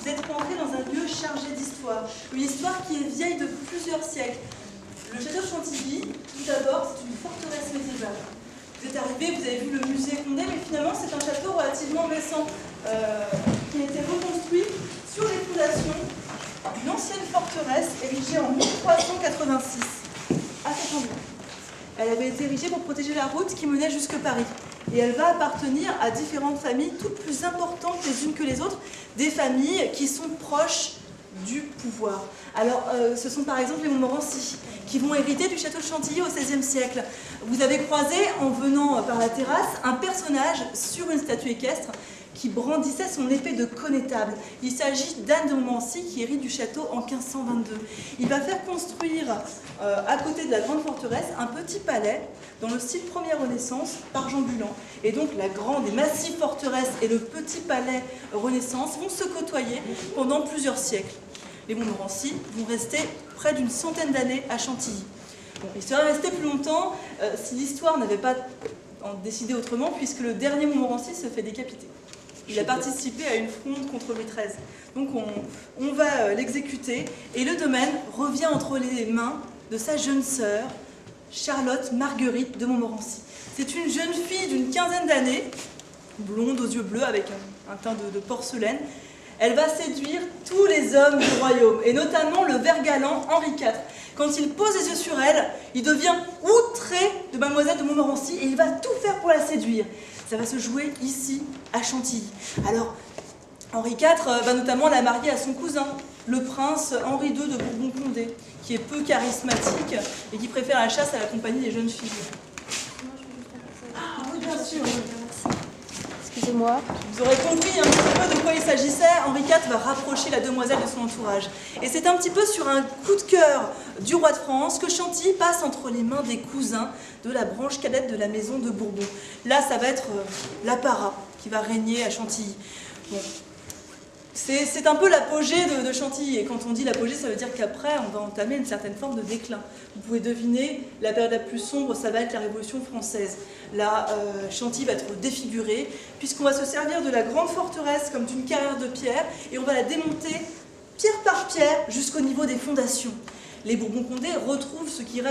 vous êtes rentré dans un lieu chargé d'histoire. Une histoire qui est vieille de plusieurs siècles. Le château de Chantilly, tout d'abord, c'est une forteresse médiévale. Vous êtes arrivé, vous avez vu le musée Condé, mais finalement c'est un château relativement récent qui a été reconstruit sur les fondations d'une ancienne forteresse érigée en 1386 à Fontainebleau. Elle avait été érigée pour protéger la route qui menait jusque Paris. Et elle va appartenir à différentes familles, toutes plus importantes les unes que les autres, des familles qui sont proches du pouvoir. Alors, ce sont par exemple les Montmorency, qui vont hériter du château de Chantilly au XVIe siècle. Vous avez croisé, en venant par la terrasse, un personnage sur une statue équestre qui brandissait son épée de connétable. Il s'agit d'Anne de Montmorency qui hérite du château en 1522. Il va faire construire, à côté de la grande forteresse, un petit palais dans le style première Renaissance par Jean Bulan. Et donc la grande et massive forteresse et le petit palais Renaissance vont se côtoyer pendant plusieurs siècles. Les Montmorency vont rester près d'une centaine d'années à Chantilly. Bon, ils seraient restés plus longtemps si l'histoire n'avait pas décidé autrement, puisque le dernier Montmorency se fait décapiter. Il a participé à une fronde contre Louis XIII. Donc on va l'exécuter et le domaine revient entre les mains de sa jeune sœur, Charlotte Marguerite de Montmorency. C'est une jeune fille d'une quinzaine d'années, blonde aux yeux bleus avec un teint de porcelaine. Elle va séduire tous les hommes du royaume, et notamment le vert galant Henri IV. Quand il pose les yeux sur elle, il devient outré de mademoiselle de Montmorency et il va tout faire pour la séduire. Ça va se jouer ici, à Chantilly. Alors, Henri IV va notamment la marier à son cousin, le prince Henri II de Bourbon-Condé, qui est peu charismatique et qui préfère la chasse à la compagnie des jeunes filles. Ah oui, bien sûr. Excusez-moi. Vous aurez compris un petit peu de quoi il s'agissait. Henri IV va rapprocher la demoiselle de son entourage. Et c'est un petit peu sur un coup de cœur du roi de France que Chantilly passe entre les mains des cousins de la branche cadette de la maison de Bourbon. Là, ça va être l'apparat qui va régner à Chantilly. Bon. C'est un peu l'apogée de Chantilly, et quand on dit l'apogée, ça veut dire qu'après, on va entamer une certaine forme de déclin. Vous pouvez deviner, la période la plus sombre, ça va être la Révolution française. Là, Chantilly va être défigurée, puisqu'on va se servir de la grande forteresse comme d'une carrière de pierre, et on va la démonter pierre par pierre jusqu'au niveau des fondations. Les Bourbon-Condé retrouvent ce qui reste